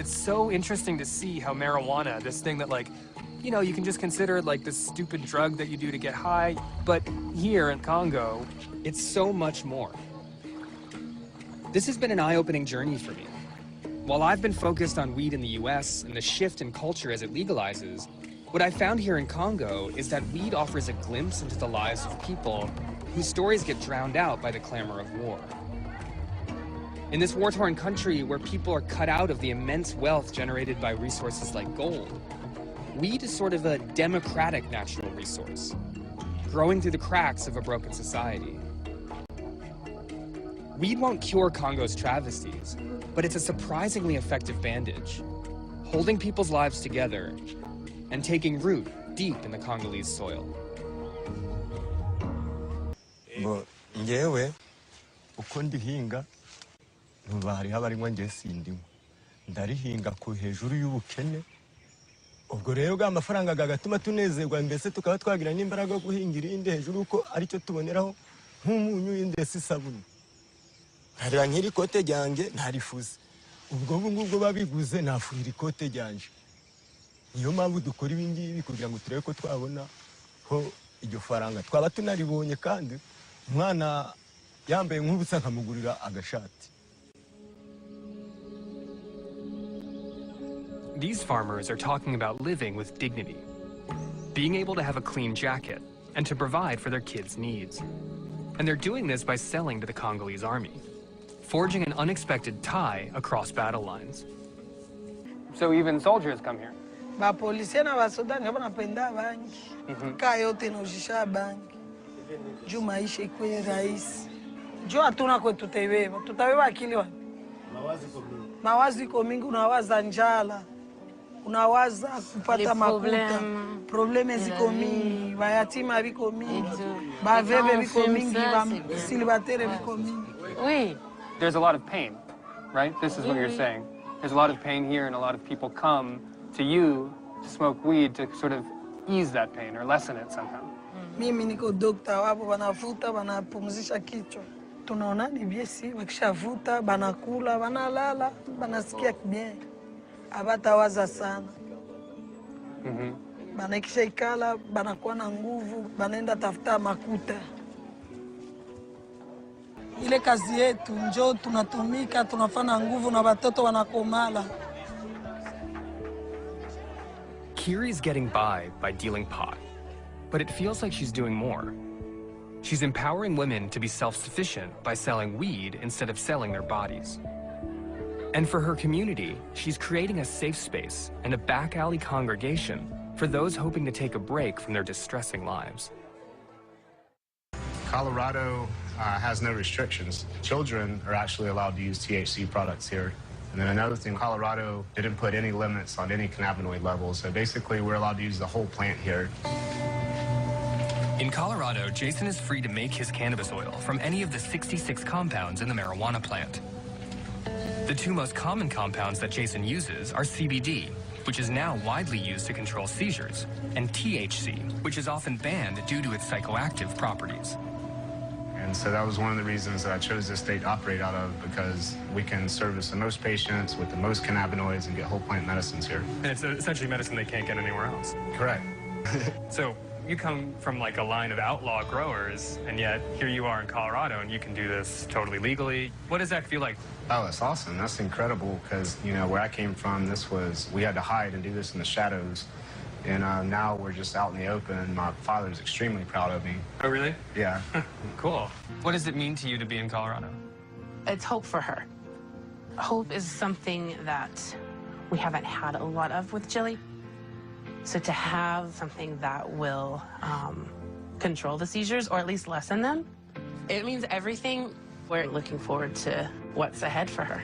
It's so interesting to see how marijuana, this thing that like, you know, you can just consider it like this stupid drug that you do to get high, but here in Congo, it's so much more. This has been an eye-opening journey for me. While I've been focused on weed in the US and the shift in culture as it legalizes, what I found here in Congo is that weed offers a glimpse into the lives of people whose stories get drowned out by the clamor of war. In this war-torn country where people are cut out of the immense wealth generated by resources like gold, weed is sort of a democratic natural resource, growing through the cracks of a broken society. Weed won't cure Congo's travesties, but it's a surprisingly effective bandage, holding people's lives together and taking root deep in the Congolese soil. Ngewe uko ndihinga ntubari habarimwe nge sindimo ndarihinga ku hejuru y'ubukene ubwo rero bwa amafaranga gagatuma tunezerwa mbese tukaba twagira n'imbaraga yo guhingira indi hejuru uko ari cyo tuboneraho nk'umunyu y'indesi sabuni hariya nkiri kote ryanjye ntarifuze ubwo ngubwo babiguze nafurira ikote ryanje niyo mpamvu dukora ibi ngibi kugira ngo turebe ko twabona ho iryo faranga twaba tunaribonye kandi umwana yambaye nk'ubusa nkamugurira agashati. These farmers are talking about living with dignity, being able to have a clean jacket, and to provide for their kids' needs. And they're doing this by selling to the Congolese army, forging an unexpected tie across battle lines. So even soldiers come here? Ba polisi na basoda ndio wanapenda banki. Kaa yote inauzisha banki. Juu maisha ikuwe rahisi. Juu hatuna kwetu tutabeba. Tutabeba akili wapi? Mawazo iko mingi, unawaza njala. Unawaza kupata makuta. Probleme ziko mingi, bayatima biko mingi, baveve biko mingi, basilibatere biko mingi. Oui. There's a lot of pain, right? This is what you're saying. There's a lot of pain here and a lot of people come to you to smoke weed to sort of ease that pain or lessen it somehow. Mimi niko dokta, wapo wanavuta, wanapumzisha kichwa. Tunaona ni biesi, wakishavuta, banakula, banalala, banasikia bien. Abatawaza sana. Banakisha ikala, banakuwa na nguvu, banaenda tafuta makuta. Ile kazi yetu njoo tunatumika, tunafanya nguvu na watoto wanakomala. Kiri's getting by dealing pot, but it feels like she's doing more. She's empowering women to be self-sufficient by selling weed instead of selling their bodies. And for her community, she's creating a safe space and a back alley congregation for those hoping to take a break from their distressing lives. Colorado has no restrictions. Children are actually allowed to use THC products here. And then another thing, Colorado didn't put any limits on any cannabinoid levels. So basically, we're allowed to use the whole plant here. In Colorado, Jason is free to make his cannabis oil from any of the 66 compounds in the marijuana plant. The two most common compounds that Jason uses are CBD, which is now widely used to control seizures, and THC, which is often banned due to its psychoactive properties. And so that was one of the reasons that I chose this state to operate out of, because we can service the most patients with the most cannabinoids and get whole plant medicines here. And it's essentially medicine they can't get anywhere else. Correct. So you come from like a line of outlaw growers, and yet here you are in Colorado, and you can do this totally legally. What does that feel like? Oh, it's awesome. That's incredible, because, you know, where I came from, we had to hide and do this in the shadows. And now we're just out in the open. My father's extremely proud of me. Oh, really? Yeah. Cool. What does it mean to you to be in Colorado? It's hope for her. Hope is something that we haven't had a lot of with Jilly. So to have something that will control the seizures, or at least lessen them, it means everything. We're looking forward to what's ahead for her.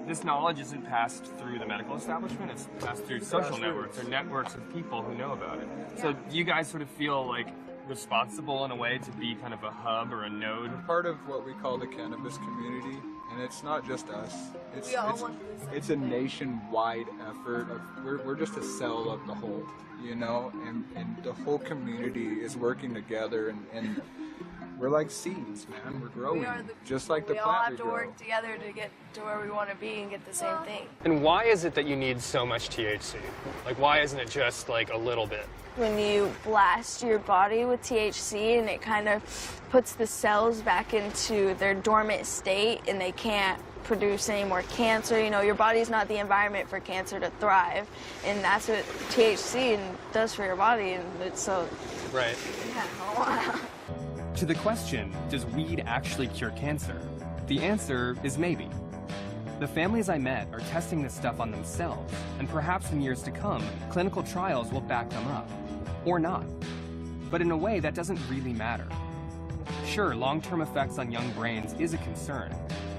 This knowledge isn't passed through the medical establishment, it's passed through social networks or networks of people who know about it. So do you guys sort of feel like responsible in a way to be kind of a hub or a node? We're part of what we call the cannabis community, and it's not just us. It's a nationwide effort. We're just a cell of the whole, you know, and the whole community is working together, and We're like seeds, man. We're growing, just like the we plant all have we to grow. work together to get to where we want to be and get the same thing. And why is it that you need so much THC? Like, why isn't it just like a little bit? When you blast your body with THC and it kind of puts the cells back into their dormant state and they can't produce any more cancer. You know, your body's not the environment for cancer to thrive, and that's what THC does for your body, and it's so... Right. Yeah. To the question, does weed actually cure cancer? The answer is maybe. The families I met are testing this stuff on themselves, and perhaps in years to come, clinical trials will back them up. Or not. But in a way, that doesn't really matter. Sure, long-term effects on young brains is a concern,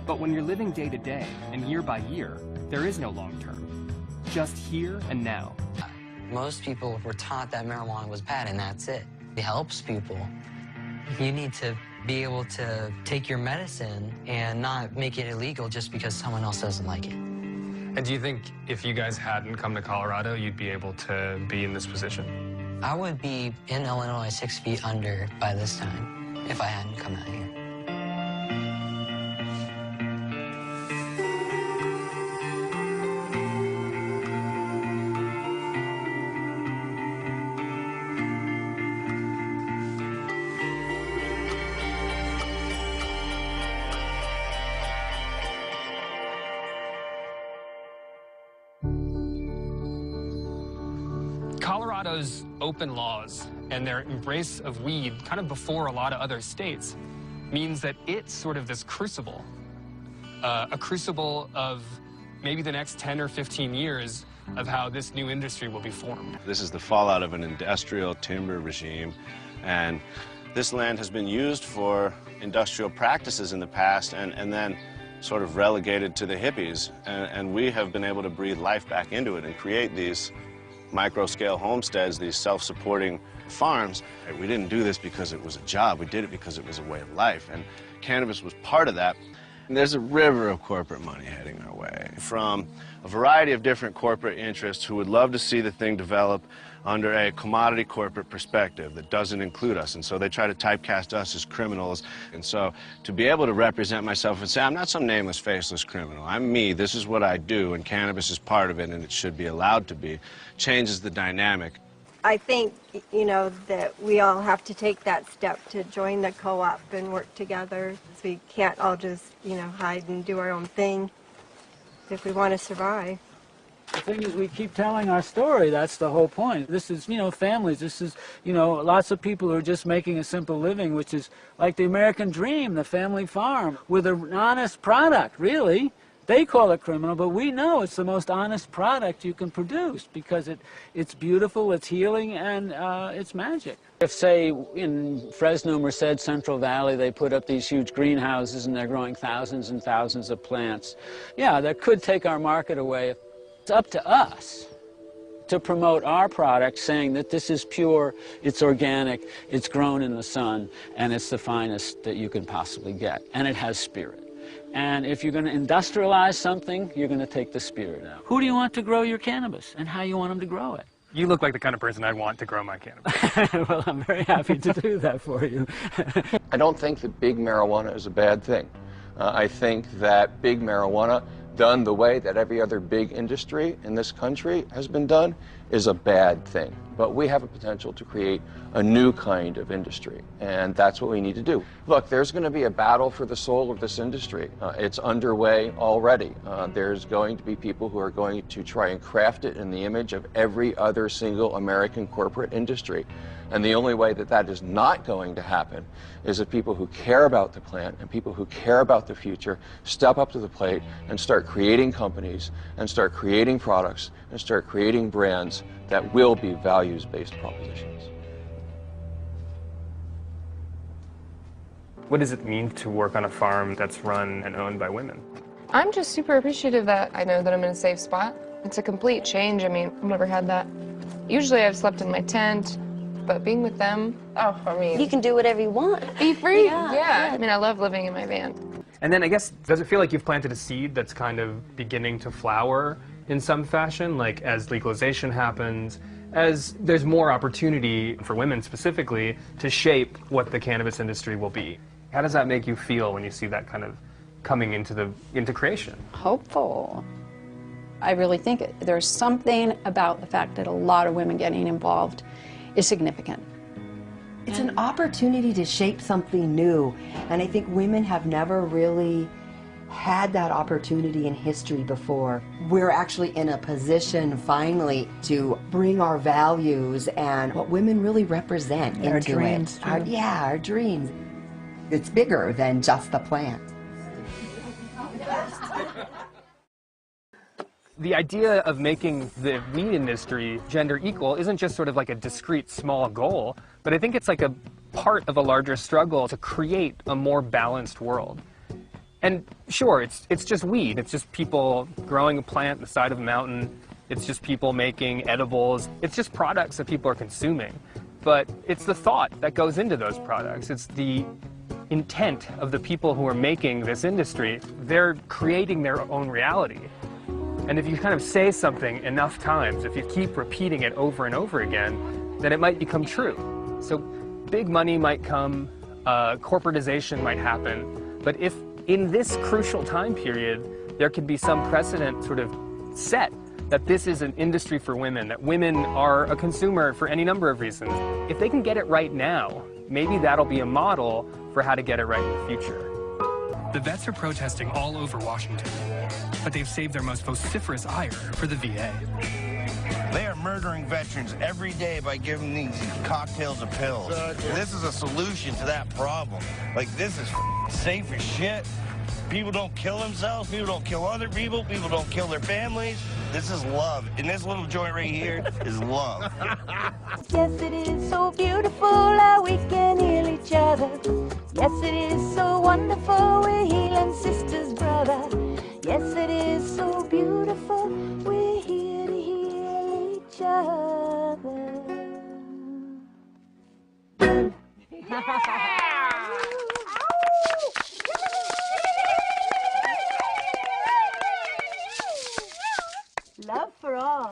but when you're living day to day and year by year, there is no long-term. Just here and now. Most people were taught that marijuana was bad, and that's it. It helps people. You need to be able to take your medicine and not make it illegal just because someone else doesn't like it. And do you think if you guys hadn't come to Colorado, you'd be able to be in this position? I would be in Illinois 6 feet under by this time if I hadn't come out here. Colorado's open laws and their embrace of weed kind of before a lot of other states means that it's sort of this crucible, a crucible of maybe the next 10 or 15 years of how this new industry will be formed. This is the fallout of an industrial timber regime, and this land has been used for industrial practices in the past and then sort of relegated to the hippies, and we have been able to breathe life back into it and create these micro-scale homesteads, these self-supporting farms. We didn't do this because it was a job. We did it because it was a way of life, and cannabis was part of that. And there's a river of corporate money heading our way from a variety of different corporate interests who would love to see the thing develop under a commodity corporate perspective that doesn't include us. And so they try to typecast us as criminals. And so to be able to represent myself and say, I'm not some nameless, faceless criminal. I'm me. This is what I do, and cannabis is part of it, and it should be allowed to be, changes the dynamic. I think, you know, that we all have to take that step to join the co-op and work together. We can't all just, you know, hide and do our own thing if we want to survive. The thing is, we keep telling our story. That's the whole point. This is, you know, families. This is, you know, lots of people who are just making a simple living, which is like the American dream, the family farm, with an honest product, really. They call it criminal, but we know it's the most honest product you can produce because it's beautiful, it's healing, and it's magic. If, say, in Fresno, Merced, Central Valley, they put up these huge greenhouses and they're growing thousands and thousands of plants, yeah, that could take our market away. It's up to us to promote our product, saying that this is pure, it's organic, it's grown in the sun, and it's the finest that you can possibly get, and it has spirit. And if you're going to industrialize something, you're going to take the spirit out. Who do you want to grow your cannabis, and how you want them to grow it? You look like the kind of person I'd want to grow my cannabis. Well, I'm very happy to do that for you. I don't think that big marijuana is a bad thing. I think that big marijuana, done the way that every other big industry in this country has been done, is a bad thing. But we have a potential to create a new kind of industry, and that's what we need to do. Look, there's going to be a battle for the soul of this industry. It's underway already. There's going to be people who are going to try and craft it in the image of every other single American corporate industry. And the only way that that is not going to happen is that people who care about the plant and people who care about the future step up to the plate and start creating companies and start creating products and start creating brands that will be values-based propositions. What does it mean to work on a farm that's run and owned by women? I'm just super appreciative that I know that I'm in a safe spot. It's a complete change. I mean, I've never had that. Usually I've slept in my tent, but being with them, oh, I mean... You can do whatever you want. Be free, yeah. I mean, I love living in my van. And then I guess, does it feel like you've planted a seed that's kind of beginning to flower in some fashion, like as legalization happens, as there's more opportunity for women specifically to shape what the cannabis industry will be. How does that make you feel when you see that kind of coming into creation? Hopeful. I really think there's something about the fact that a lot of women getting involved is significant. It's an opportunity to shape something new, and I think women have never really had that opportunity in history before. We're actually in a position finally to bring our values and what women really represent into dreams, it. Our dreams. It's bigger than just the plant. The idea of making the weed industry gender equal isn't just sort of like a discrete small goal, but I think it's like a part of a larger struggle to create a more balanced world. And sure, it's just weed. It's just people growing a plant on the side of a mountain. It's just people making edibles. It's just products that people are consuming. But it's the thought that goes into those products. It's the intent of the people who are making this industry. They're creating their own reality. And if you kind of say something enough times, if you keep repeating it over and over again, then it might become true. So big money might come, corporatization might happen, but if in this crucial time period, there could be some precedent sort of set that this is an industry for women, that women are a consumer for any number of reasons. If they can get it right now, maybe that'll be a model for how to get it right in the future. The vets are protesting all over Washington, but they've saved their most vociferous ire for the VA. They are murdering veterans every day by giving these cocktails of pills. This is a solution to that problem. Like, this is safe as shit. People don't kill themselves. People don't kill other people. People don't kill their families. This is love. And this little joint right here is love. Yes, it is so beautiful how we can heal each other. Yes, it is so wonderful we're healing sisters, brother. Yes, it is so beautiful we're here to heal each other. Yeah!